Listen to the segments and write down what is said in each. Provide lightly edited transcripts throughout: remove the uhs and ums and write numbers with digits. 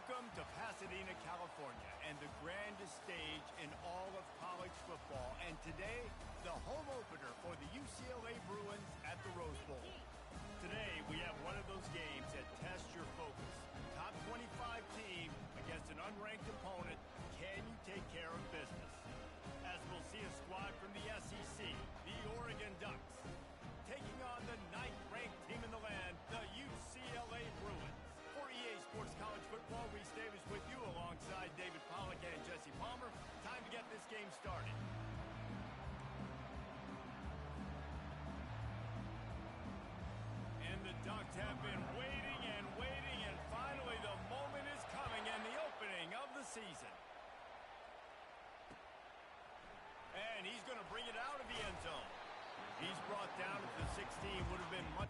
Welcome to Pasadena, California, and the grandest stage in all of college football. And today, the home opener for the UCLA Bruins at the Rose Bowl. Today, we have one of those games that tests your focus. Top 25 team against an unranked opponent. Can you take care of business? As we'll see a squad from the SEC, the Oregon Ducks, taking on the 9th-ranked team in the land, the UCLA Bruins. For EA Sports College Football, Reese Davis with you alongside David Pollack and Jesse Palmer. Time to get this game started. And the Ducks have been waiting, and finally the moment is coming and the opening of the season. And he's going to bring it out of the end zone. He's brought down at the 16, would have been much...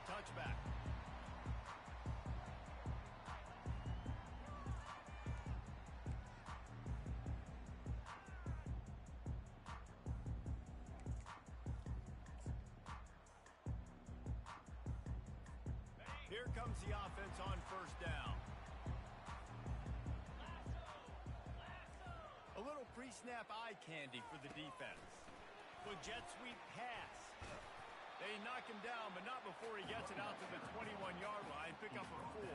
touchback. Here comes the offense on first down. A little pre-snap eye candy for the defense. With jet sweep pass. They knock him down, but not before he gets it out to the 21-yard line. Pick up a 4.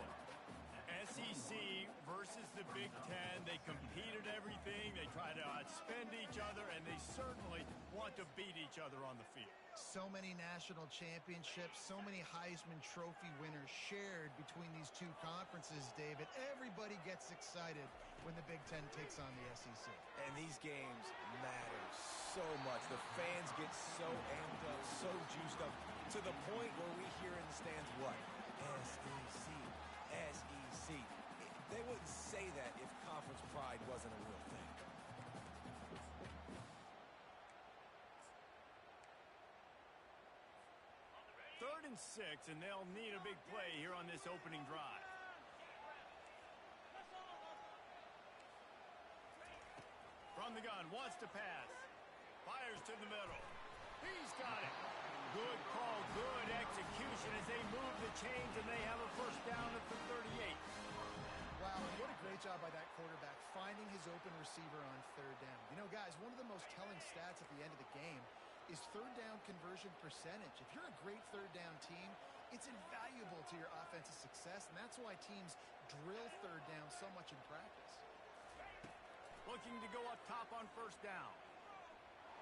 SEC versus the Big Ten. They compete at everything. They try to outspend each other, and they certainly want to beat each other on the field. So many national championships, so many Heisman Trophy winners shared between these two conferences, David. Everybody gets excited when the Big Ten takes on the SEC. And these games matter so much. The fans get so amped up, so juiced up, to the point where we hear in the stands what? SEC, SEC. They wouldn't say that if conference pride wasn't a real thing. Third and 6, and they'll need a big play here on this opening drive. From the gun, wants to pass. Fires to the middle. He's got it. Good call, good execution as they move the chains, and they have a first down at the 38. Wow, and what a great job by that quarterback, finding his open receiver on third down. You know, guys, one of the most telling stats at the end of the game is third down conversion percentage. If you're a great third down team, it's invaluable to your offensive success, and that's why teams drill third down so much in practice. Looking to go up top on first down.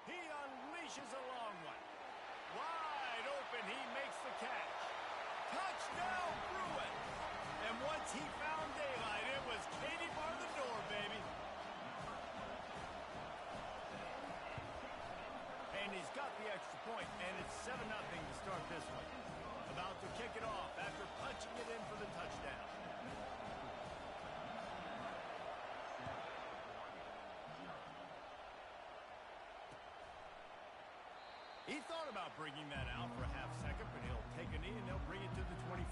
He unleashes a long one. Wide open, he makes the catch. Touchdown, Bruins! And once he found daylight, it was Katie bar the door, baby. And he's got the extra point, and it's 7-0 to start this one. About to kick it off after punching it in for the touchdown. He thought about bringing that out for a half second, but he'll take a knee and they'll bring it to the 25.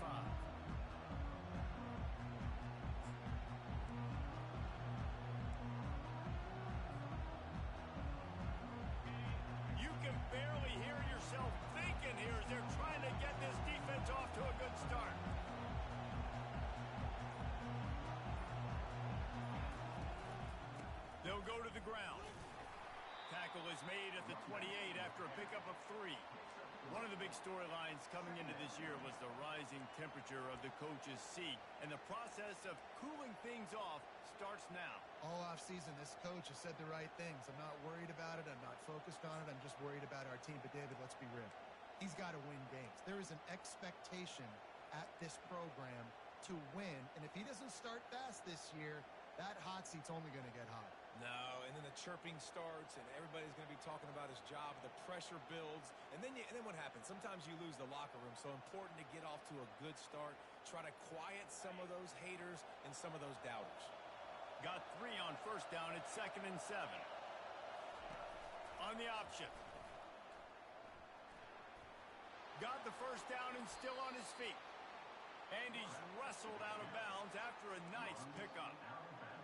You can barely hear yourself thinking here as they're trying to get this defense off to a good start. They'll go to the ground. Tackle is made at the 28 after a pickup of 3. One of the big storylines coming into this year was the rising temperature of the coach's seat, and the process of cooling things off starts now. All offseason, this coach has said the right things. I'm not worried about it. I'm not focused on it. I'm just worried about our team. But, David, let's be real. He's got to win games. There is an expectation at this program to win, and if he doesn't start fast this year, that hot seat's only going to get hot. No, and then the chirping starts, and everybody's going to be talking about his job. The pressure builds, and then what happens? Sometimes you lose the locker room, so important to get off to a good start. Try to quiet some of those haters and some of those doubters. Got 3 on first down. It's 2nd and 7. On the option. Got the first down and still on his feet. And he's wrestled out of bounds after a nice pickup.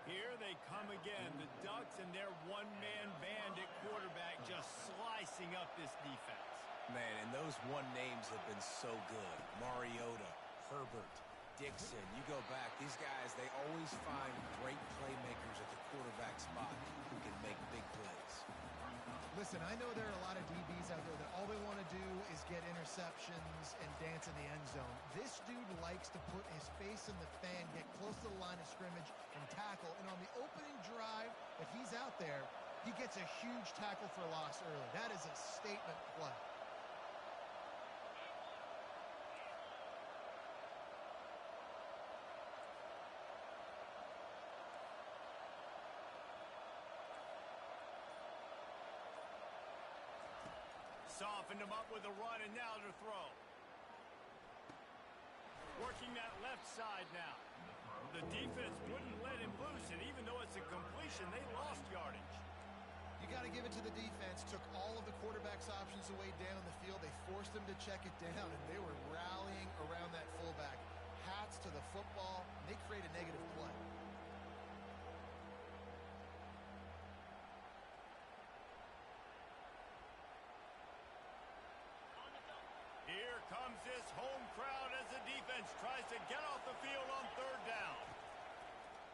Here they come again. The Ducks and their one-man band at quarterback just slicing up this defense. Man, and those one names have been so good. Mariota, Herbert, Dixon. You go back, these guys, they always find great playmakers at the quarterback spot who can make big plays. Listen, I know there are a lot of DBs out there that all they want to do is get interceptions and dance in the end zone. This dude likes to put his face in the fan, get close to the line of scrimmage, and tackle. And on the opening drive, if he's out there, he gets a huge tackle for loss early. That is a statement play. Softened him up with a run, and now to throw. Working that left side now. The defense wouldn't let him loose, and even though it's a completion, they lost yardage. You got to give it to the defense. Took all of the quarterback's options away down the field. They forced him to check it down, and they were rallying around that fullback. Hats to the football. They create a negative play. Here comes this home crowd as the defense tries to get off the field on 3rd down.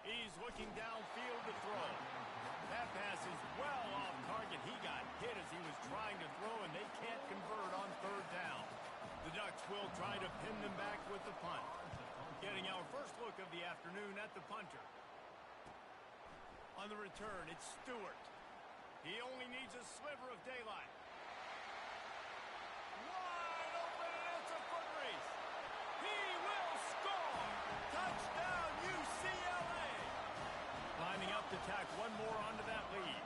He's looking downfield to throw. That pass is well off target. He got hit as he was trying to throw, and they can't convert on 3rd down. The Ducks will try to pin them back with the punt. Getting our first look of the afternoon at the punter. On the return, it's Stewart. He only needs a sliver of daylight. Wide open, and it's a foot race. He will score! Touchdown, UCLA! Lining up to tack one more onto that lead.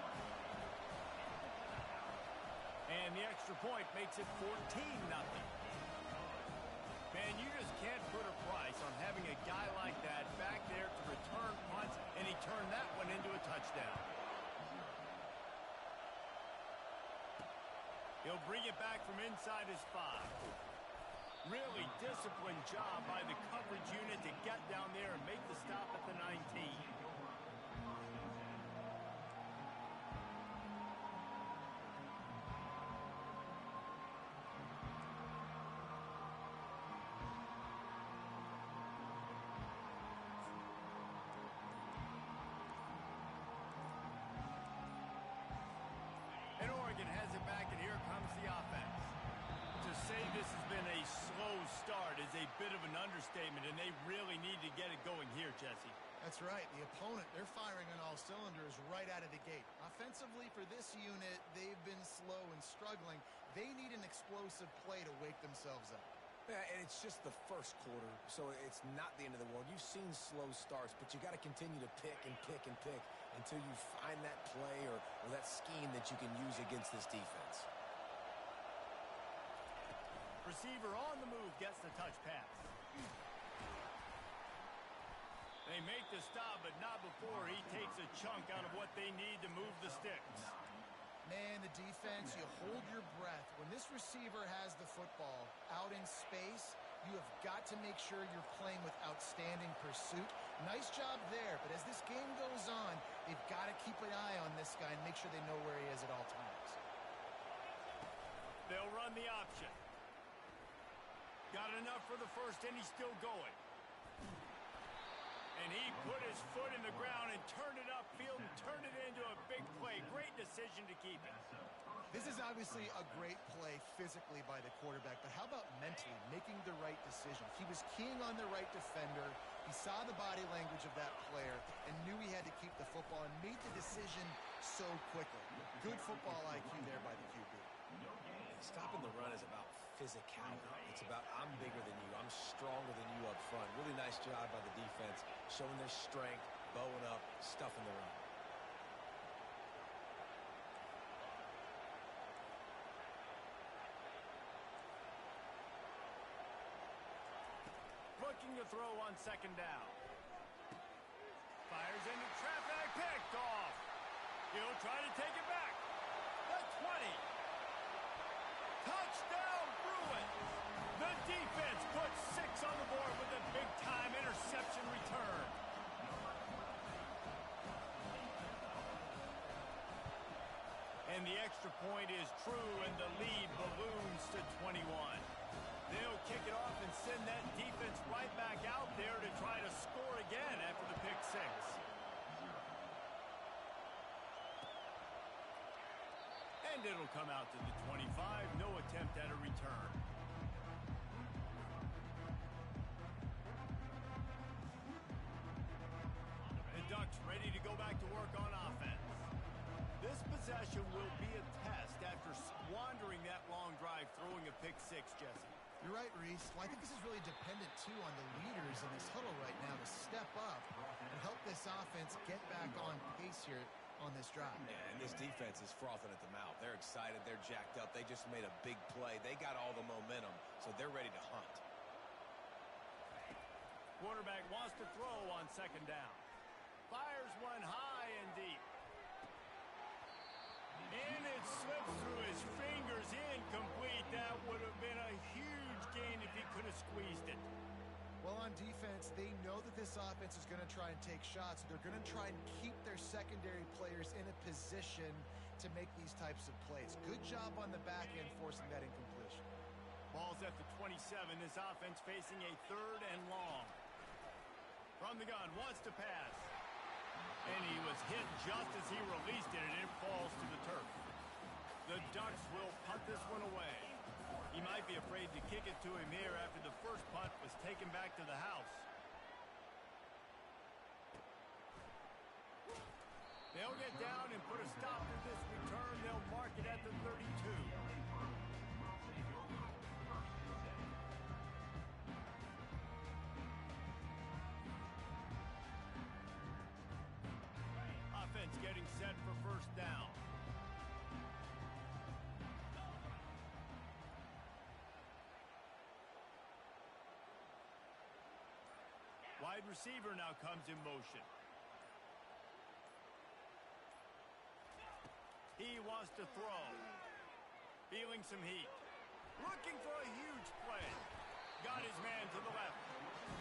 And the extra point makes it 14-0. Man, you just can't put a price on having a guy like that back there to return punts, and he turned that one into a touchdown. He'll bring it back from inside his 5. Really disciplined job by the coverage unit to get down there and make the stop at the 19. And Oregon has it back, and here comes the offense. To say this has been a slow start is a bit of an understatement, and they really need to get it going here, Jesse. That's right. The opponent, they're firing on all cylinders right out of the gate. Offensively, for this unit, they've been slow and struggling. They need an explosive play to wake themselves up. Yeah, and it's just the first quarter, so it's not the end of the world. You've seen slow starts, but you got to continue to pick and pick and pick until you find that play or that scheme that you can use against this defense. Receiver on the move gets the touch pass. They make the stop, but not before he takes a chunk out of what they need to move the sticks. Man, the defense, you hold your breath. When this receiver has the football out in space, you have got to make sure you're playing with outstanding pursuit. Nice job there, but as this game goes on, they've got to keep an eye on this guy and make sure they know where he is at all times. They'll run the option. Got enough for the first, and he's still going. And he put his foot in the ground and turned it upfield and turned it into a big play. Great decision to keep it. This is obviously a great play physically by the quarterback, but how about mentally making the right decision? He was keying on the right defender. He saw the body language of that player and knew he had to keep the football and made the decision so quickly. Good football IQ there by the QB. Stopping the run is about physicality. It's about I'm bigger than you. I'm stronger than you up front. Really nice job by the defense, showing their strength, bowing up, stuffing the run. Looking to throw on second down. Fires into traffic, picked off. He'll try to take it back. The 20. Touchdown, Bruins. The defense puts 6 on the board with a big-time interception return. And the extra point is true, and the lead balloons to 21. They'll kick it off and send that defense right back out there to try to score again after the pick 6. And it'll come out to the 25. No attempt at a return. The Ducks ready to go back to work on offense. This possession will be a test after squandering that long drive throwing a pick 6, Jesse. You're right, Reese. Well, I think this is really dependent, too, on the leaders in this huddle right now to step up and help this offense get back on pace here on this drive. Yeah, and this defense is frothing at the mouth. They're excited. They're jacked up. They just made a big play. They got all the momentum, so they're ready to hunt. Quarterback wants to throw on second down. Fires one high and deep. And it slips through his fingers, incomplete. That would have been a huge gain if he could have squeezed it. Well, on defense, they know that this offense is going to try and take shots. They're going to try and keep their secondary players in a position to make these types of plays. Good job on the back end forcing that incompletion. Ball's at the 27. This offense facing a 3rd and long. From the gun, wants to pass. And he was hit just as he released it, and it falls to the turf. The Ducks will punt this one away. He might be afraid to kick it to him here after the first punt was taken back to the house. They'll get down and put a stop to this return. They'll mark it at the 32. Getting set for first down. Wide receiver now comes in motion. He wants to throw. Feeling some heat. Looking for a huge play. Got his man to the left.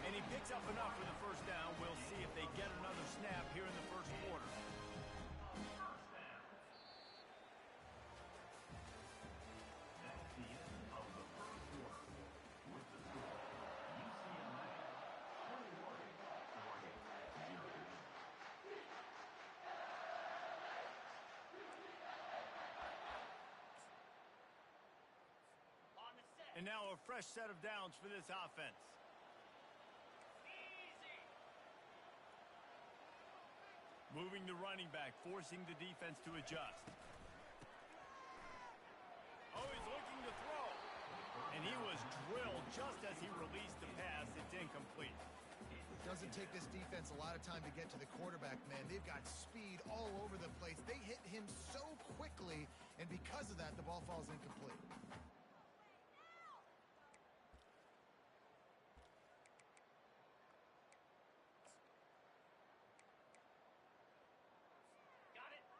And he picks up enough for the first down. We'll see if they get another snap here in the first quarter. And now a fresh set of downs for this offense. Moving the running back, forcing the defense to adjust. Oh, he's looking to throw. And he was drilled just as he released the pass. It's incomplete. It doesn't take this defense a lot of time to get to the quarterback, man. They've got speed all over the place. They hit him so quickly, and because of that, the ball falls incomplete.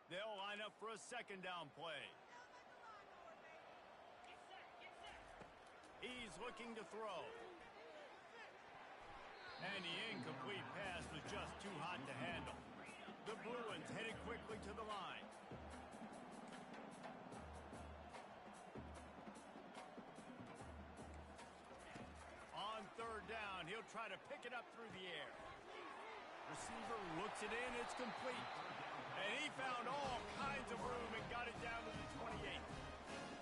They'll line up for a second down play. He's looking to throw. And the incomplete pass was just too hot to handle. The Bruins headed quickly to the line. On third down, he'll try to pick it up through the air. Receiver looks it in, it's complete. And he found all kinds of room and got it down to the 28.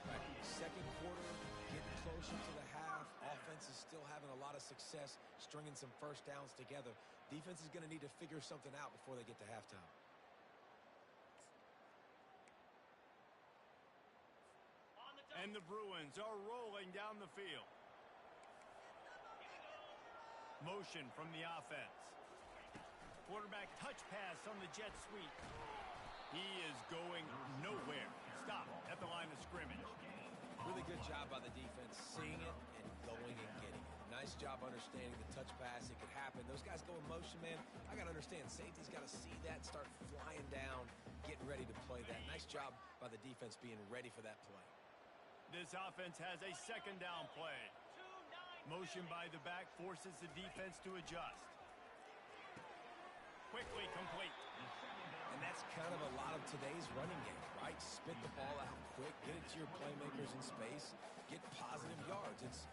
Right. Second quarter, getting closer to the half. Offense is still having a lot of success stringing some first downs together. Defense is going to need to figure something out before they get to halftime. And the Bruins are rolling down the field. Motion from the offense. Quarterback touch pass on the jet sweep. He is going nowhere. Stop at the line of scrimmage. Really good job by the defense, seeing it and going and getting it. Nice job understanding the touch pass. It could happen. Those guys go in motion, man. I got to understand, safety's got to see that, start flying down, getting ready to play that. Nice job by the defense being ready for that play. This offense has a second down play. Motion by the back forces the defense to adjust. Quickly complete. And that's kind of a lot of today's running game, right? Spit the ball out quick, get it to your playmakers in space, get positive yards. It's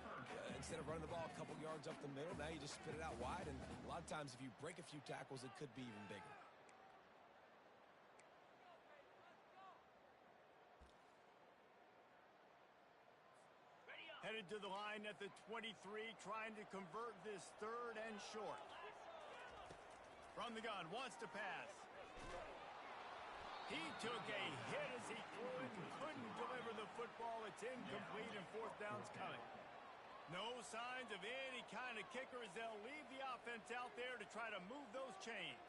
instead of running the ball a couple yards up the middle, now you just spit it out wide, and a lot of times if you break a few tackles, it could be even bigger. Headed to the line at the 23, trying to convert this third and short. From the gun, wants to pass. He took a hit as he threw it and couldn't deliver the football. It's incomplete and fourth down's coming. No signs of any kind of kicker as they'll leave the offense out there to try to move those chains.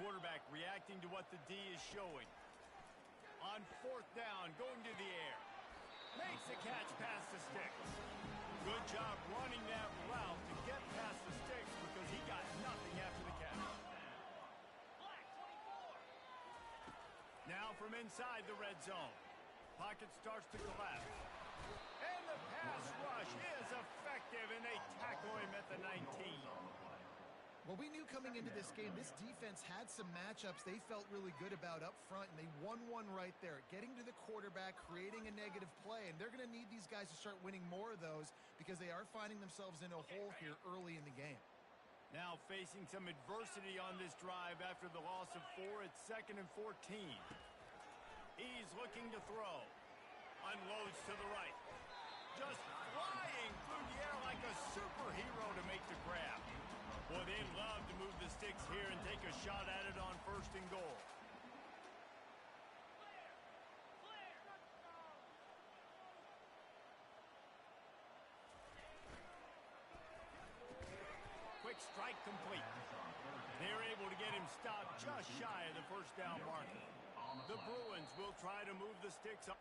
Quarterback reacting to what the D is showing. On fourth down, going to the air. Makes the catch past the sticks. Good job running that route to get past the sticks because he got nothing after the catch. Now from inside the red zone. Pocket starts to collapse. And the pass rush is effective, and they tackle him at the 19. Well, we knew coming into this game, this defense had some matchups they felt really good about up front, and they won one right there, getting to the quarterback, creating a negative play, and they're going to need these guys to start winning more of those because they are finding themselves in a hole here early in the game. Now facing some adversity on this drive after the loss of 4 at 2nd and 14. He's looking to throw. Unloads to the right. Just flying through the air like a superhero to make the grab. Boy, they'd love to move the sticks here and take a shot at it on 1st and goal. Quick strike complete. They're able to get him stopped just shy of the 1st down marker. The Bruins will try to move the sticks up.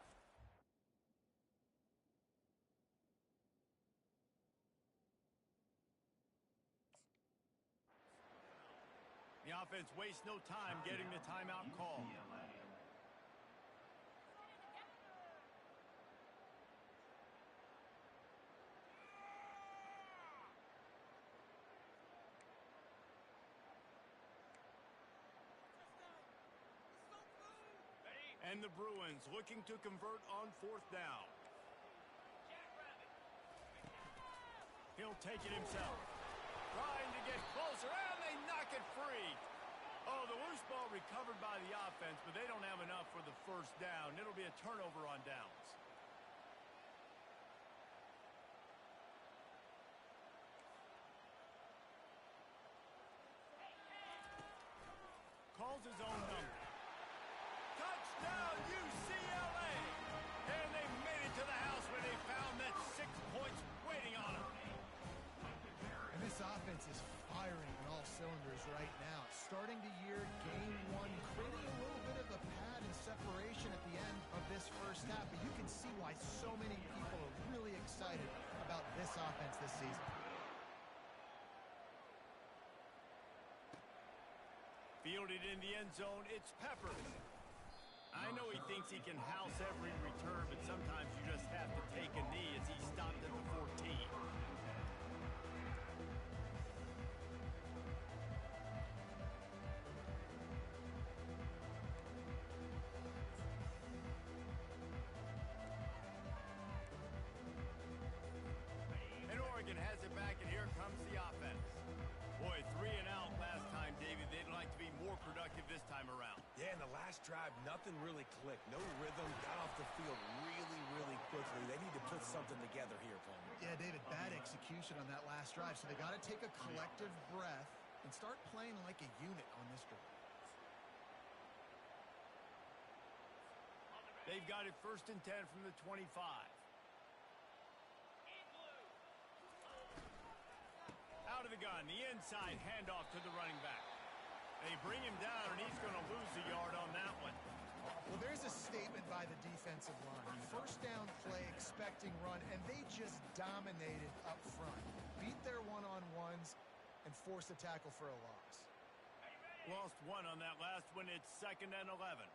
The offense wastes no time getting the timeout call. And the Bruins looking to convert on 4th down. He'll take it himself. Trying to get closer, and they knock it free. Oh, the loose ball recovered by the offense, but they don't have enough for the 1st down. It'll be a turnover on downs. Calls his own number. Touchdown, UCLA! And they made it to the house where they found that 6 points waiting on them. And this offense is firing on all cylinders right now. Starting the year, game 1, creating a little bit of a pad and separation at the end of this 1st half. But you can see why so many people are really excited about this offense this season. Fielded in the end zone, it's Peppers. I know he thinks he can house every return, but sometimes you just have to take a knee as he stopped at the 14. And Oregon has it back, and here comes the offense. Boy, 3 and out last time, David. They'd like to be more productive this time around. Yeah, in the last drive, nothing really clicked. No rhythm, got off the field really, really quickly. They need to put something together here, Palmer. Yeah, David, bad execution on that last drive, so they got to take a collective breath and start playing like a unit on this drive. They've got it 1st and 10 from the 25. Out of the gun, the inside handoff to the running back. They bring him down, and he's going to lose a yard on that one. Well, there's a statement by the defensive line. 1st down play, expecting run, and they just dominated up front. Beat their one-on-ones and forced a tackle for a loss. Lost one on that last one. It's 2nd and 11.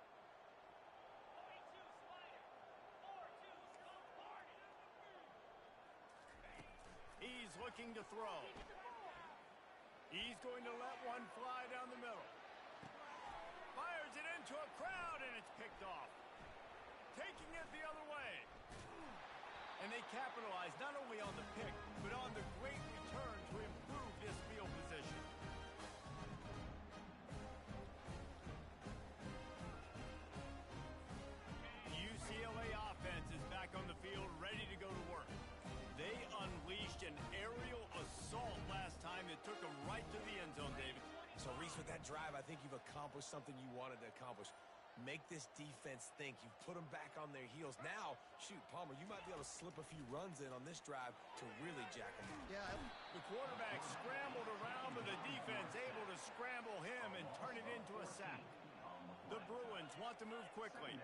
He's looking to throw. He's going to let one fly down the middle. Fires it into a crowd, and it's picked off. Taking it the other way. And they capitalize not only on the pick, but on the great return to improve this field position. The UCLA offense is back on the field, ready to go to work. They unleashed an aerial assault last time that took them right to the end zone, David. So, Reese, with that drive, I think you've accomplished something you wanted to accomplish. Make this defense think. You've put them back on their heels. Now, shoot, Palmer, you might be able to slip a few runs in on this drive to really jack them up. Yeah. The quarterback scrambled around, but the defense able to scramble him and turn it into a sack. The Bruins want to move quickly.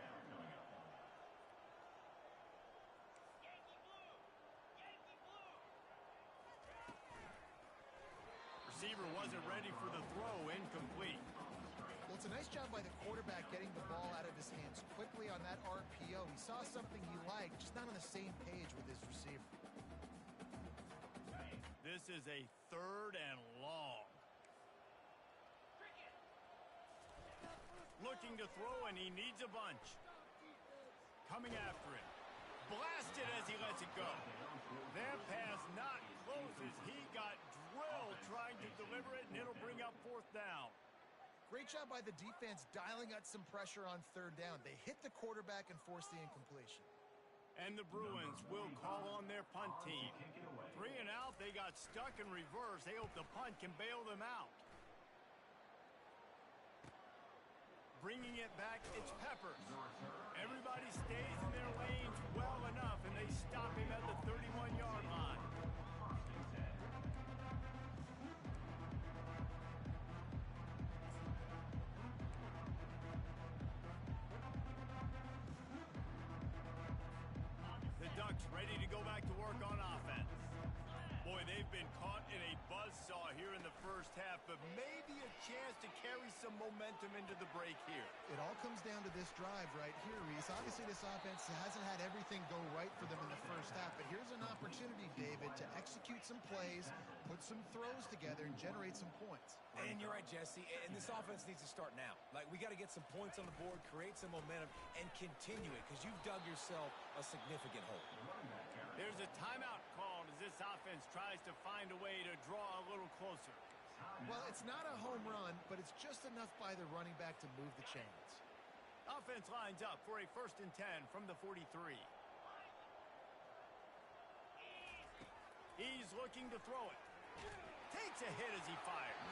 Receiver wasn't ready for the throw, incomplete. Well, it's a nice job by the quarterback getting the ball out of his hands quickly on that RPO. He saw something he liked, just not on the same page with his receiver. This is a 3rd and long. Looking to throw, and he needs a bunch. Coming after him. Blasted as he lets it go. That pass not closes. He got drilled trying to deliver it, and it'll bring up 4th down. Great job by the defense dialing up some pressure on 3rd down. They hit the quarterback and forced the incompletion. And the Bruins will call on their punt team. 3 and out, they got stuck in reverse. They hope the punt can bail them out. Bringing it back, it's Peppers. Everybody stays in their lanes well enough, and they stop him at the 31-yard line. The Ducks ready to go back to work on offense. Boy, they've been caught in a buzzsaw here in the 1st half, but maybe a chance to carry some momentum into the break here. It all comes down to this drive right here, Reese. Obviously, this offense hasn't had everything go right for them in the 1st half, but here's an opportunity, David, to execute some plays, put some throws together, and generate some points. And you're right, Jesse, and this offense needs to start now. Like, we got to get some points on the board, create some momentum, and continue it, because you've dug yourself a significant hole. There's a timeout called as this offense tries to find a way to draw a little closer. Well, it's not a home run, but it's just enough by the running back to move the chains. Offense lines up for a 1st and 10 from the 43. He's looking to throw it. Takes a hit as he fired.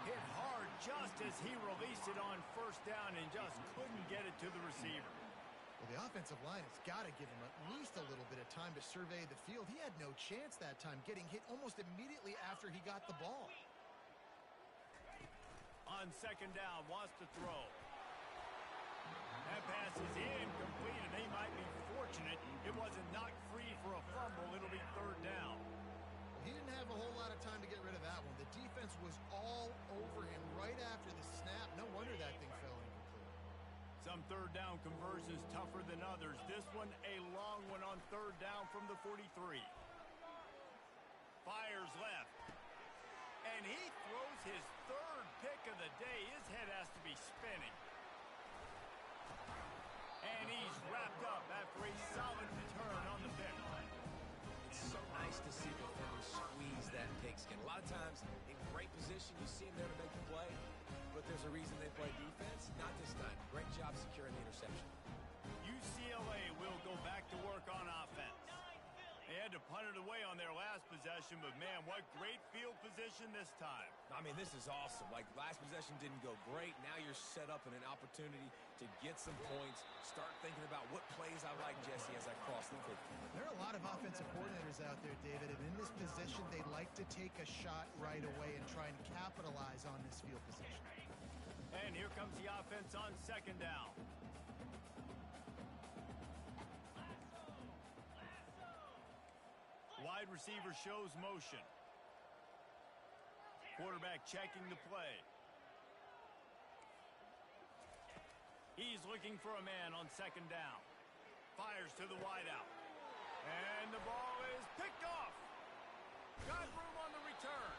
Hit hard just as he released it on 1st down and just couldn't get it to the receiver. Well, the offensive line has got to give him at least a little bit of time to survey the field. He had no chance that time, getting hit almost immediately after he got the ball. On 2nd down, wants to throw. That pass is incomplete, and they might be fortunate it wasn't knocked free for a fumble. It'll be 3rd down. He didn't have a whole lot of time to get rid of that one. The defense was all over him right after the snap. No wonder that thing fell incomplete. Some 3rd down conversions tougher than others. This one a long one on 3rd down from the 43. Fires left. And he throws his 3rd pick of the day. His head has to be spinning. And he's wrapped up after a solid return on the pick. It's so nice to see defenders squeeze that pigskin. A lot of times, in great position, you see them there to make the play. But there's a reason they play defense. Not this time. possession, but man, what great field position this time. I mean, this is awesome. Like, last possession didn't go great. Now you're set up in an opportunity to get some points. Start thinking about what plays I like, Jesse, as I cross the 50. There are a lot of offensive coordinators out there, David, and in this position, they like to take a shot right away and try and capitalize on this field position. And here comes the offense on second down. Wide receiver shows motion. Quarterback checking the play. He's looking for a man on second down. Fires to the wideout. And the ball is picked off. Got room on the return.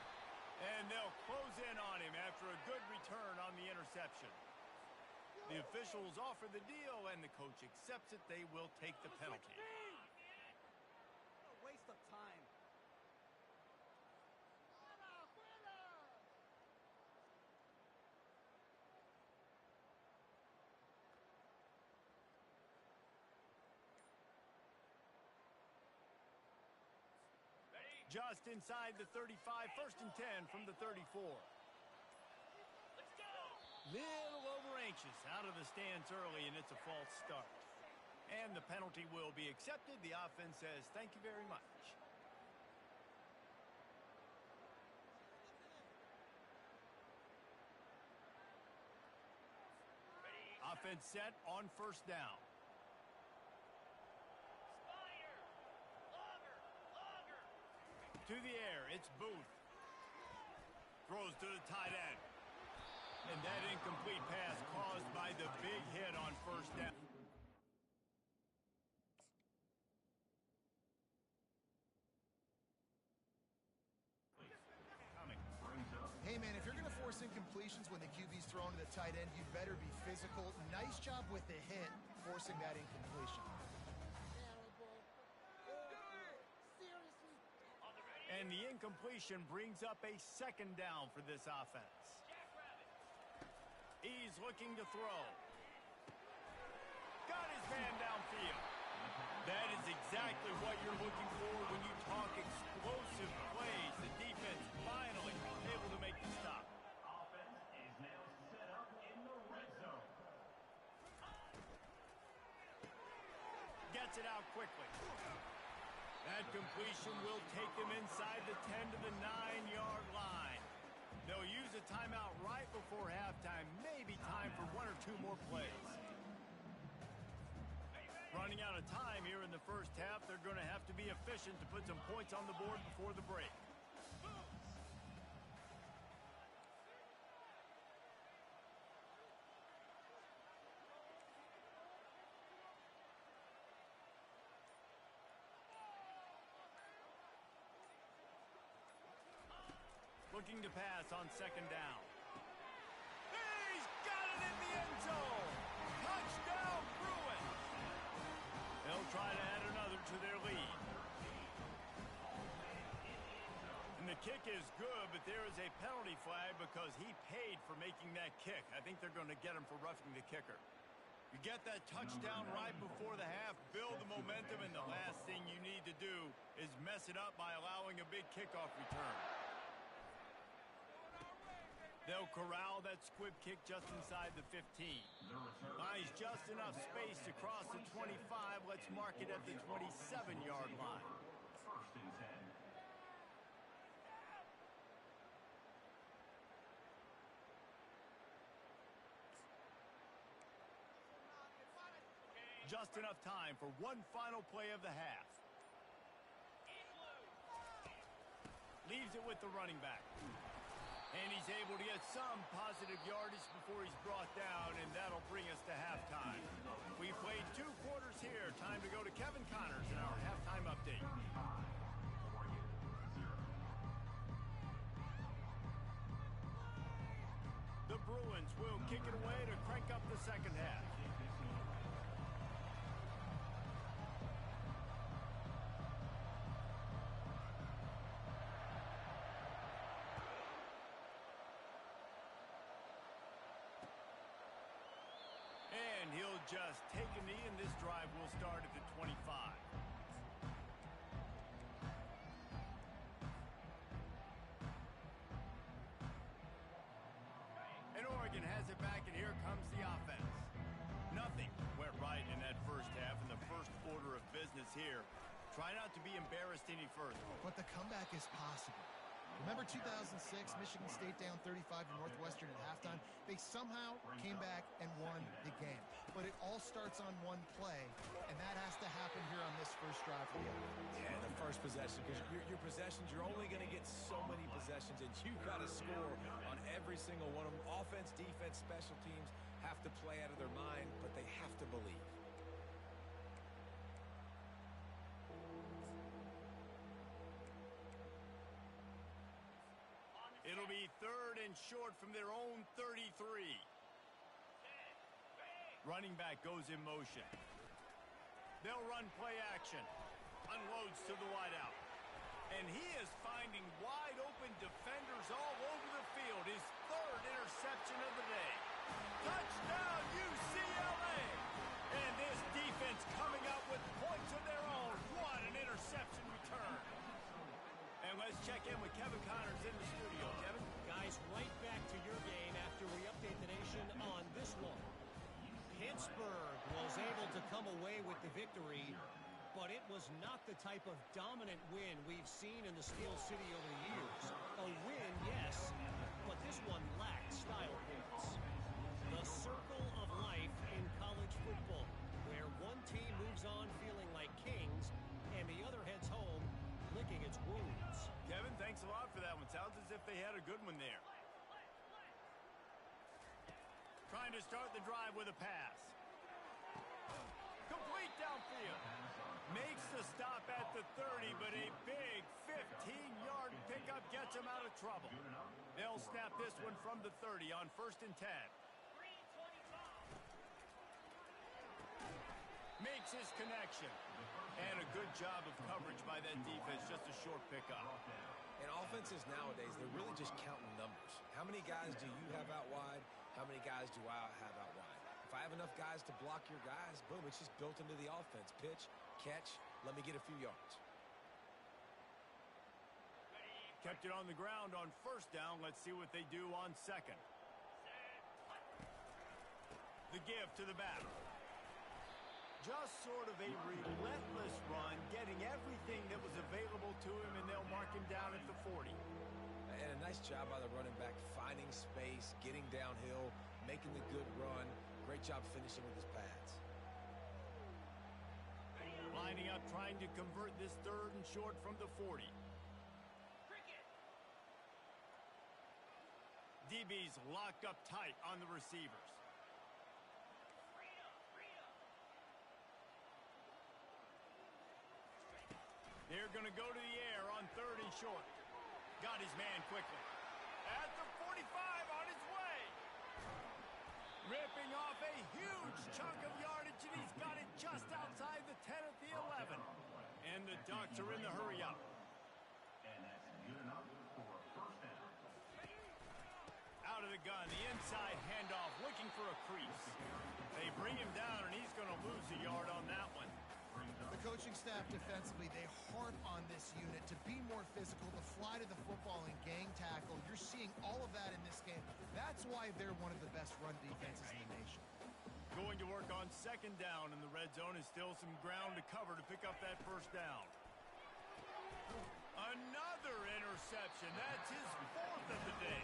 And they'll close in on him after a good return on the interception. The officials offer the deal, and the coach accepts it. They will take the penalty. A waste of time. Just inside the 35, 1st and 10 from the 34. Little over anxious out of the stands early, and it's a false start. And the penalty will be accepted. The offense says thank you very much. Offense set on 1st down. To the air, it's Booth. Throws to the tight end. And that incomplete pass caused by the big hit on 1st down. Hey, man, if you're going to force incompletions when the QB's thrown to the tight end, you better be physical. Nice job with the hit, forcing that incompletion. And the incompletion brings up a 2nd down for this offense. He's looking to throw. Got his man downfield. That is exactly what you're looking for when you talk explosive plays. The defense finally able to make the stop. Offense is now set up in the red zone. Gets it out quickly. That completion will take them inside the 10 to the 9-yard line. They'll use a timeout right before halftime. Maybe time for 1 or 2 more plays. Running out of time here in the 1st half. They're going to have to be efficient to put some points on the board before the break. Looking to pass on 2nd down. He's got it in the end zone. Touchdown, Bruins. They'll try to add another to their lead. And the kick is good, but there is a penalty flag because he paid for making that kick. I think they're going to get him for roughing the kicker. You get that touchdown right before the half, build the momentum, and the last thing you need to do is mess it up by allowing a big kickoff return. They'll corral that squib kick just inside the 15. Buys just enough space to cross the 25. Let's mark it at the 27-yard line. 1st and 10. Just enough time for one final play of the half. Leaves it with the running back. And he's able to get some positive yardage before he's brought down, and that'll bring us to halftime. We played 2 quarters here. Time to go to Kevin Connors in our halftime update. The Bruins will kick it away to crank up the 2nd half. And he'll just take a knee, and this drive will start at the 25. first order of business here. Try not to be embarrassed any further. But the comeback is possible. Remember 2006, Michigan State down 35 to Northwestern at halftime? They somehow came back and won the game. But it all starts on one play, and that has to happen here on this first drive for the offense. Yeah, the first possession, because your possessions, you're only going to get so many possessions, and you got to score on every single one of them. Offense, defense, special teams have to play out of their mind, but they have to believe. It'll be 3rd and short from their own 33. Running back goes in motion. They'll run play action. Unloads to the wideout. And he is finding wide open defenders all over the field. His 3rd interception of the day. Touchdown UCLA! And this defense coming up with points of their own. What an interception return. And let's check in with Kevin Connors in the studio. Kevin? Guys, right back to your game after we update the nation on this one. Pittsburgh was able to come away with the victory, but it was not the type of dominant win we've seen in the Steel City over the years. A win, yes, but this one lacked style points. The circle of life in college football, where one team moves on feeling like kings and the other heads home licking its wounds. Kevin, thanks a lot for that one. Sounds as if they had a good one there. Trying to start the drive with a pass. Complete downfield. Makes the stop at the 30, but a big 15-yard pickup gets him out of trouble. They'll snap this one from the 30 on 1st and 10. Makes his connection. And a good job of coverage by that defense. Just a short pickup. And offenses nowadays, they're really just counting numbers. How many guys do you have out wide? How many guys do I have out wide? If I have enough guys to block your guys, boom, it's just built into the offense. Pitch, catch, let me get a few yards. Kept it on the ground on 1st down. Let's see what they do on 2nd. The give to the back. Just sort of a relentless run, getting everything that was available to him, and they'll mark him down at the 40. And a nice job by the running back, finding space, getting downhill, making the good run. Great job finishing with his pads. Lining up, trying to convert this 3rd and short from the 40. DB's locked up tight on the receivers. They're going to go to the air on 3rd and short. Got his man quickly. At the 45 on his way. Ripping off a huge chunk of yardage, and he's got it just outside the 10 at the 11. And the Ducks are in the hurry up. And that's good enough for a 1st down. Out of the gun, the inside handoff, looking for a crease. They bring him down, and he's going to lose a yard on that one. The coaching staff defensively, they harp on this unit to be more physical, to fly to the football and gang tackle. You're seeing all of that in this game. That's why they're one of the best run defenses in the nation. Going to work on 2nd down, and the red zone is still some ground to cover to pick up that 1st down. Another interception. That's his 4th of the day.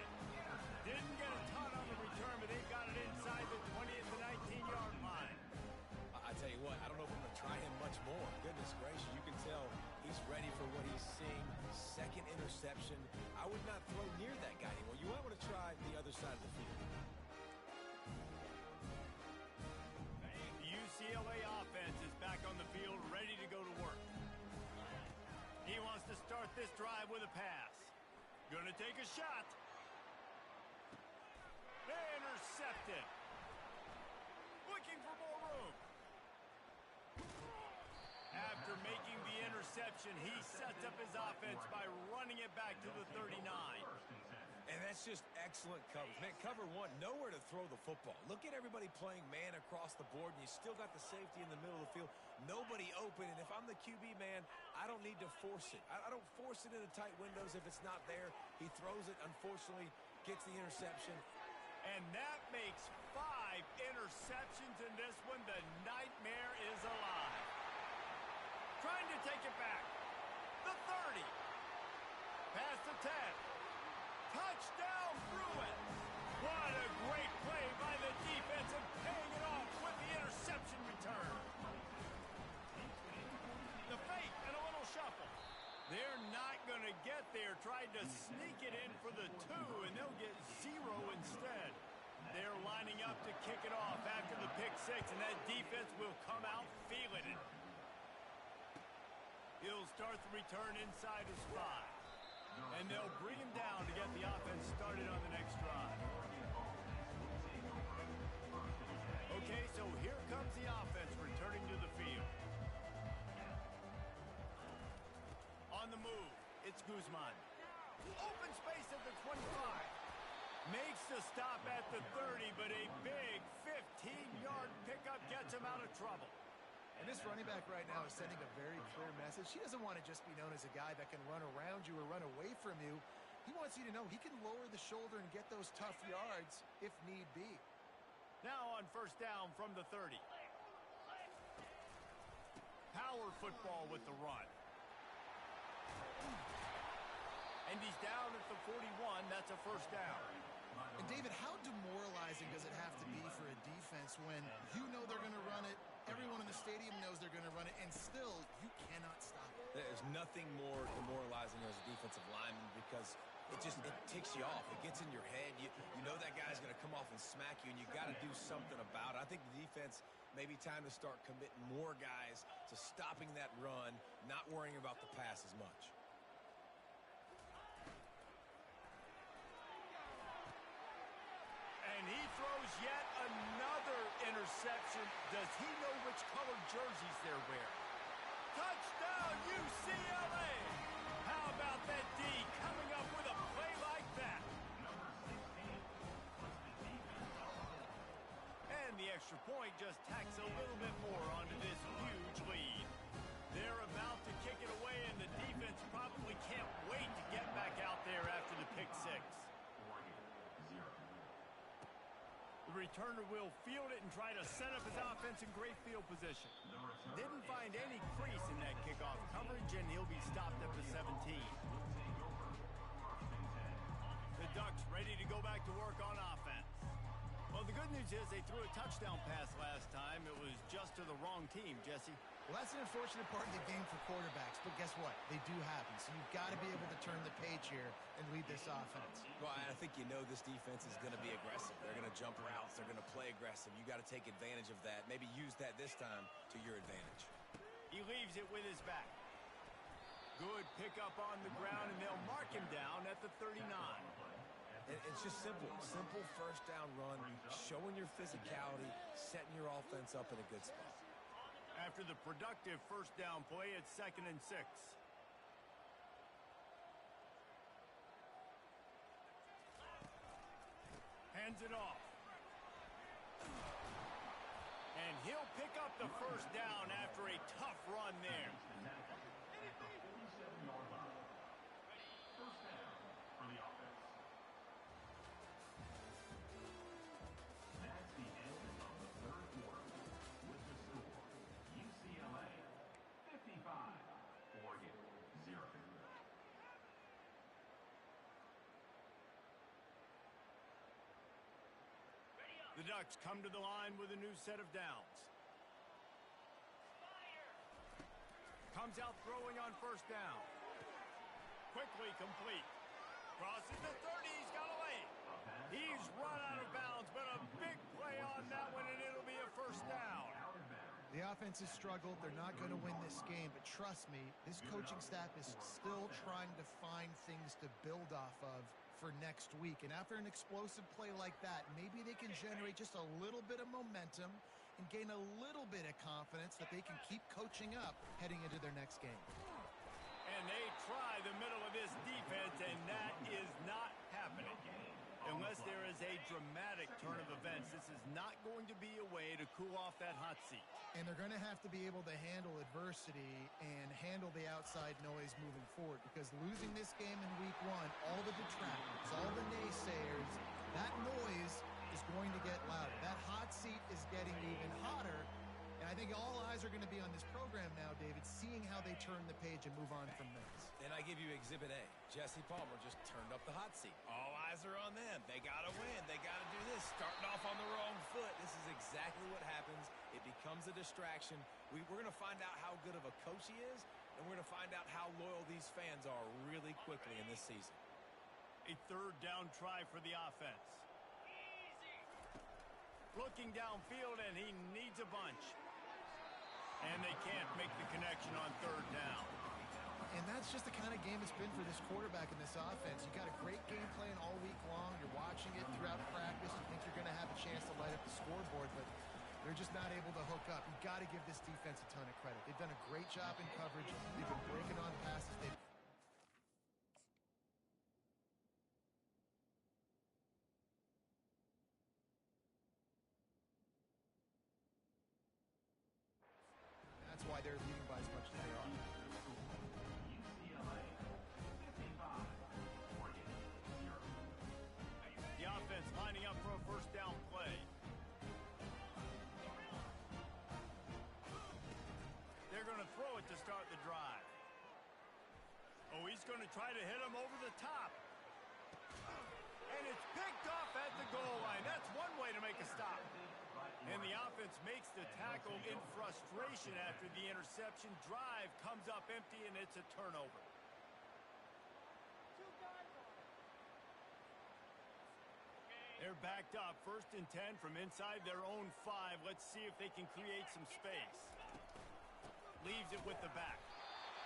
Didn't get a ton on the return, but they got it inside the 20 at the 19-yard line. I tell you what, I don't know if I'm going to try him much more. Goodness gracious, you can tell he's ready for what he's seeing. 2nd interception. I would not throw near that guy anymore. You might want to try the other side of the field. The UCLA offense is back on the field, ready to go to work. He wants to start this drive with a pass. Gonna take a shot. Intercepted. Looking for more room. After making the interception, he sets up his offense by running it back to the 39. And that's just excellent coverage. Man, cover 1, nowhere to throw the football. Look at everybody playing man across the board, and you still got the safety in the middle of the field. Nobody open, and if I'm the QB, man, I don't need to force it. I don't force it into tight windows if it's not there. He throws it, unfortunately, gets the interception. And that makes 5 interceptions in this one. The nightmare is alive. Trying to take it back. The 30. Past the 10. Touchdown, Bruins. What a great play by the defense and paying it off with the interception return. The fake and a little shuffle. They're not going to get there. Tried to sneak it in for the 2, and they'll get 0 instead. They're lining up to kick it off after the pick 6, and that defense will come out feeling it. He'll start the return inside his 5. And they'll bring him down to get the offense started on the next drive. Okay, so here comes the offense returning to the field. On the move, it's Guzman. Open space at the 25. Makes the stop at the 30, but a big 15-yard pickup gets him out of trouble. And this running back right now is sending a very clear message. He doesn't want to just be known as a guy that can run around you or run away from you. He wants you to know he can lower the shoulder and get those tough yards if need be. Now on first down from the 30. Power football with the run. And he's down at the 41. That's a first down. And David, how demoralizing does it have to be for a defense when you know they're going to run it, everyone in the stadium knows they're going to run it, and still you cannot stop it? There's nothing more demoralizing as a defensive lineman because it ticks you off. It gets in your head. You know that guy's going to come off and smack you, and you got to do something about it. I think the defense may be time to start committing more guys to stopping that run, not worrying about the pass as much. And he throws yet another interception. Does he know which colored jerseys they're wearing? Touchdown, UCLA! How about that D coming up with a play like that? And the extra point just tacks a little bit more onto this huge lead. They're about to kick it away, and the defense probably can't wait to get back out there after the pick 6. The returner will field it and try to set up his offense in great field position. Didn't find any crease in that kickoff coverage, and he'll be stopped at the 17. The Ducks ready to go back to work on offense. Well, the good news is they threw a touchdown pass last time. It was just to the wrong team, Jesse. Well, that's an unfortunate part of the game for quarterbacks, but guess what? They do happen, so you've got to be able to turn the page here and lead this offense. Well, I think you know this defense is going to be aggressive. They're going to jump routes. They're going to play aggressive. You got to take advantage of that. Maybe use that this time to your advantage. He leaves it with his back. Good pickup on the ground, and they'll mark him down at the 39. It's just simple first down run, showing your physicality, setting your offense up in a good spot. After the productive first down play, it's 2nd and 6. Hands it off. And he'll pick up the first down after a tough run there. That's the end of the third quarter with the score UCLA 55, Oregon 0. The Ducks come to the line with a new set of downs. Comes out throwing on first down. Quickly complete. Crosses the 30. He's got a lane. He's run out of bounds, but a big play on that one, and it'll be a first down. The offense has struggled. They're not going to win this game, but trust me, this coaching staff is still trying to find things to build off of for next week. And after an explosive play like that, maybe they can generate just a little bit of momentum and gain a little bit of confidence that they can keep coaching up heading into their next game. And they try the middle of this defense, and that is not happening. Unless there is a dramatic turn of events, this is not going to be a way to cool off that hot seat. And they're going to have to be able to handle adversity and handle the outside noise moving forward, because losing this game in week 1, all the detractors, all the naysayers, that noise is going to get louder. That hot seat is getting even hotter. And I think all eyes are going to be on this program program now, David, seeing how they turn the page and move on from this. And I give you Exhibit A. Jesse Palmer just turned up the hot seat. All eyes are on them. They got to win. They got to do this. Starting off on the wrong foot. This is exactly what happens. It becomes a distraction. We're going to find out how good of a coach he is, and we're going to find out how loyal these fans are really quickly in this season. A third down try for the offense. Looking downfield, and he needs a bunch. And they can't make the connection on third down. And that's just the kind of game it's been for this quarterback in this offense. You got a great game plan all week long. You're watching it throughout practice. You think you're going to have a chance to light up the scoreboard, but they're just not able to hook up. You got to give this defense a ton of credit. They've done a great job in coverage. They've been breaking on passes. That's why they're leading by as much as they are. UCLA 55, Oregon 0. The offense lining up for a first down play. They're going to throw it to start the drive. Oh, he's going to try to hit him over the top. And it's picked off at the goal line. That's one way to make a stop. And the offense makes the tackle in frustration after the interception. Drive comes up empty, and it's a turnover. They're backed up. 1st and 10 from inside their own 5. Let's see if they can create some space. Leaves it with the back.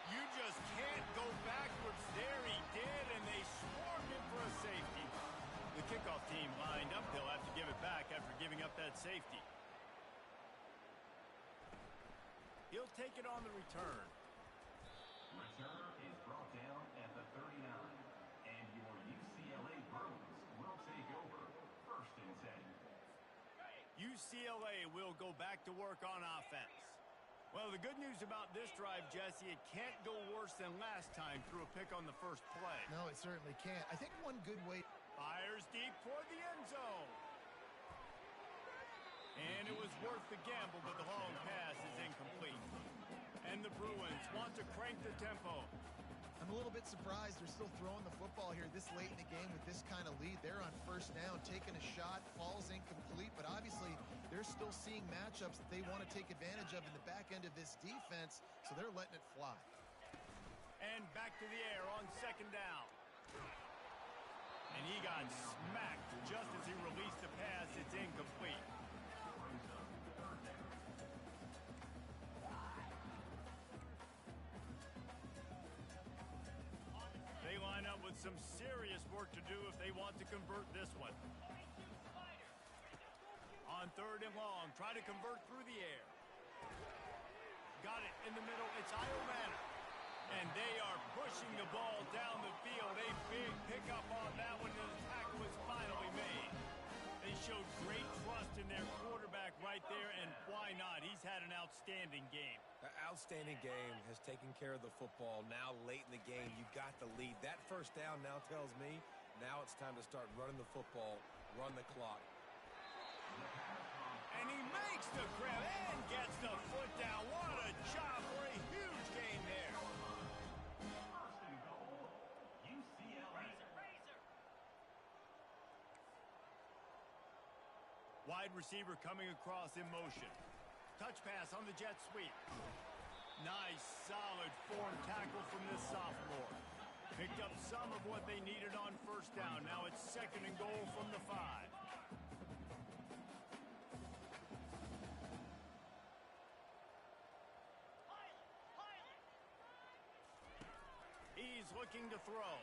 You just can't go backwards. There he did, and they swarmed him for a safety. The kickoff team lined up. They'll have to give it back after giving up that safety. He'll take it on the return. Return is brought down at the 39. And your UCLA Bruins will take over 1st and 10. UCLA will go back to work on offense. Well, the good news about this drive, Jesse, it can't go worse than last time through a pick on the first play. No, it certainly can't. I think one good way... Fires deep toward the end zone. And it was worth the gamble, but the long pass is incomplete. And the Bruins want to crank the tempo. I'm a little bit surprised they're still throwing the football here this late in the game with this kind of lead. They're on 1st down, taking a shot, falls incomplete, but obviously they're still seeing matchups that they want to take advantage of in the back end of this defense, so they're letting it fly. And back to the air on 2nd down. And he got smacked just as he released the pass. It's incomplete. They line up with some serious work to do if they want to convert this one. On 3rd and long, try to convert through the air. Got it in the middle. It's Iomana. And they are pushing the ball down the field. A big pickup on that one, and the tackle was finally made. They showed great trust in their quarterback right there, and why not? He's had an outstanding game. An outstanding game, has taken care of the football. Now late in the game, you got the lead. That 1st down now tells me now it's time to start running the football, run the clock. And he makes the grab and gets the foot down. What a job for a huge gain there. 1st and goal, UCLA. Wide receiver coming across in motion. Touch pass on the jet sweep. Nice, solid form tackle from this sophomore. Picked up some of what they needed on 1st down. Now it's 2nd and goal from the 5. He's looking to throw.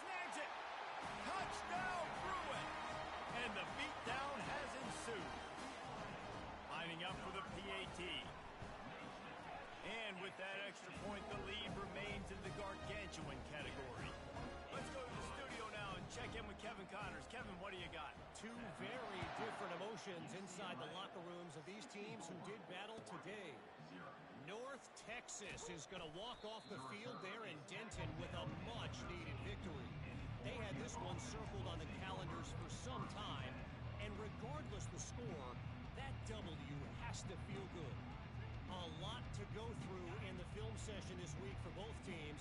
Snags it. Touchdown, Bruins. And the beatdown has ensued. Lining up for the PAT. And with that extra point, the lead remains in the gargantuan category. Let's go to the studio now and check in with Kevin Connors. Kevin, what do you got? 2 very different emotions inside the locker rooms of these teams who did battle today. North Texas is going to walk off the field there in Denton with a much-needed victory. They had this one circled on the calendars for some time, and regardless the score, that W has to feel good. session this week for both teams.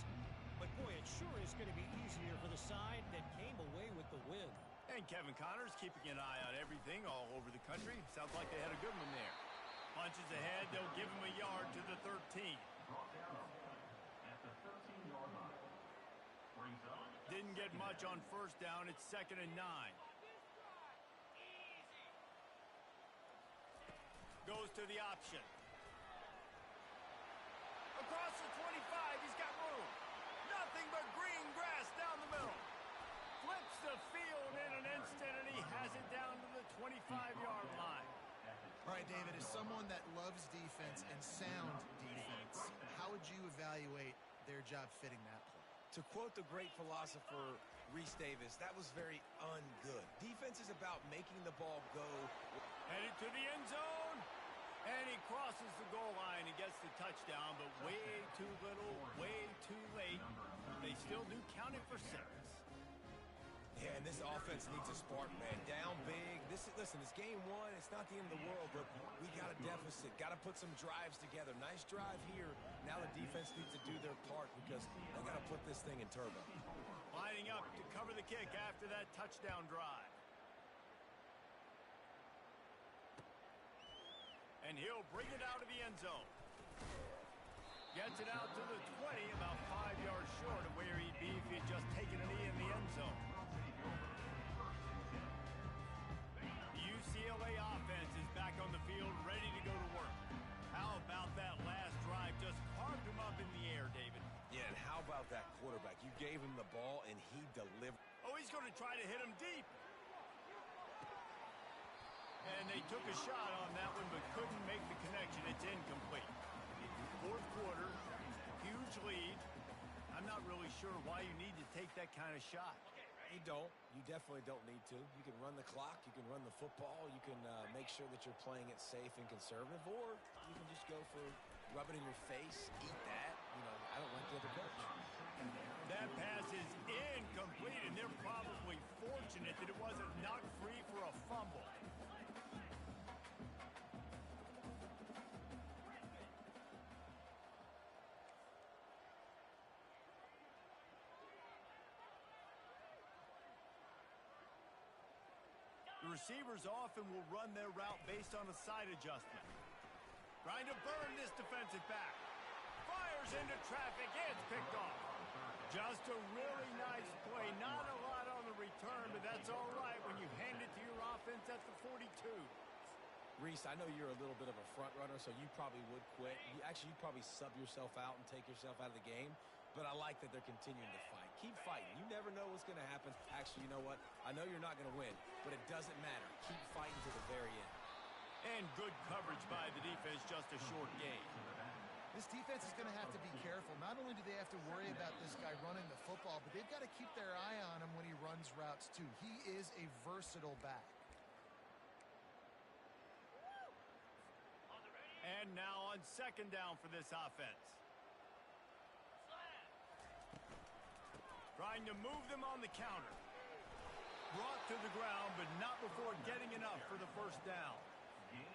But, boy, it sure is going to be easier for the side that came away with the win. And Kevin Connors keeping an eye on everything all over the country. Sounds like they had a good one there. Punches ahead, they'll give him a yard to the 13. Brought down at the 13-yard line. Brings up. Didn't get much on first down. It's 2nd and 9. Goes to the option. Across the 25, he's got room. Nothing but green grass down the middle. Flips the field in an instant, and he has it down to the 25-yard line. All right, David, as someone that loves defense and sound defense, how would you evaluate their job fitting that play? To quote the great philosopher Reese Davis, that was very ungood. Defense is about making the ball go. Headed to the end zone. And he crosses the goal line and gets the touchdown, but way too little, way too late. They still do count it for 6. Yeah, and this offense needs a spark, man. Down big. Listen, it's game 1. It's not the end of the world, but we got a deficit. Got to put some drives together. Nice drive here. Now the defense needs to do their part because they got to put this thing in turbo. Lining up to cover the kick after that touchdown drive. And he'll bring it out of the end zone. Gets it out to the 20, about 5 yards short of where he'd be if he'd just taken a knee in the end zone. The UCLA offense is back on the field, ready to go to work. How about that last drive? Just carved him up in the air, David. Yeah, and how about that quarterback? You gave him the ball, and he delivered. Oh, he's going to try to hit him deep. And they took a shot on that one, but couldn't make the connection. It's incomplete. 4th quarter, huge lead. I'm not really sure why you need to take that kind of shot. You don't. You definitely don't need to. You can run the clock. You can run the football. You can make sure that you're playing it safe and conservative, or you can just go for rub it in your face, eat that. I don't like the other coach. That pass is incomplete, and they're probably fortunate that it wasn't knocked free for a fumble. The receivers often will run their route based on a side adjustment. Trying to burn this defensive back. Fires into traffic. It's picked off. Just a really nice play. Not a lot on the return, but that's all right when you hand it to your offense at the 42. Reese, I know you're a little bit of a front runner, so you probably would quit. You'd probably sub yourself out and take yourself out of the game. But I like that they're continuing to fight. Keep fighting. You never know what's going to happen. Actually, you know what? I know you're not going to win, but it doesn't matter. Keep fighting to the very end. And good coverage by the defense, just a short gain. This defense is going to have to be careful. Not only do they have to worry about this guy running the football, but they've got to keep their eye on him when he runs routes, too. He is a versatile back. And now on 2nd down for this offense. Trying to move them on the counter. Brought to the ground, but not before getting enough for the 1st down.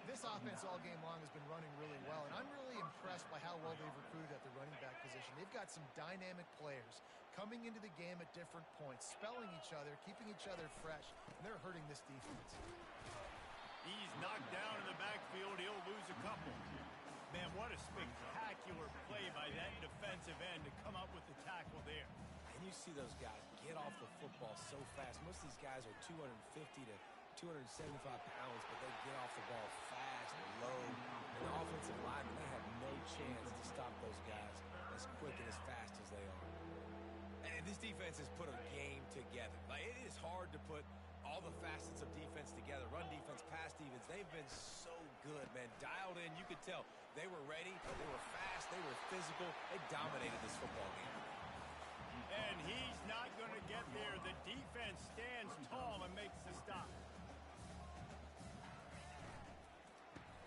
This offense all game long has been running really well, and I'm really impressed by how well they've recruited at the running back position. They've got some dynamic players coming into the game at different points, spelling each other, keeping each other fresh, and they're hurting this defense. He's knocked down in the backfield. He'll lose a couple. Man, what a spectacular play by that defensive end to come up with the tackle there. And you see those guys get off the football so fast. Most of these guys are 250 to 275 pounds, but they get off the ball fast and low. And the offensive line, they have no chance to stop those guys as quick and as fast as they are. And this defense has put a game together. Like, it is hard to put all the facets of defense together. Run defense, pass defense. They've been so good, man. Dialed in. You could tell they were ready. They were fast. They were physical. They dominated this football game. And he's not going to get there. The defense stands tall and makes the stop.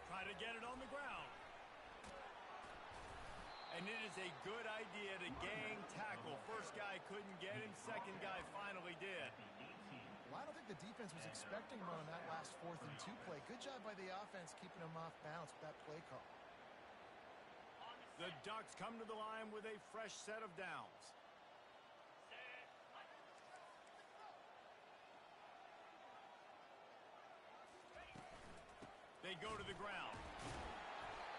Try to get it on the ground. And it is a good idea to gang tackle. First guy couldn't get him. Second guy finally did. Well, I don't think the defense was expecting him on that last 4th and 2 play. Good job by the offense keeping him off balance with that play call. The Ducks come to the line with a fresh set of downs. They go to the ground.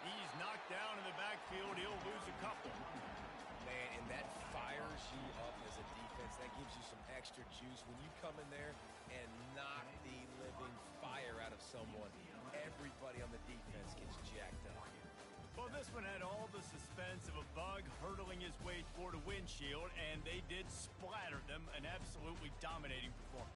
He's knocked down in the backfield. He'll lose a couple. Man, and that fires you up as a defense. That gives you some extra juice when you come in there and knock the living fire out of someone. Everybody on the defense gets jacked up. Well, this one had all the suspense of a bug hurtling his way toward a windshield, and they did splatter them. An absolutely dominating performance.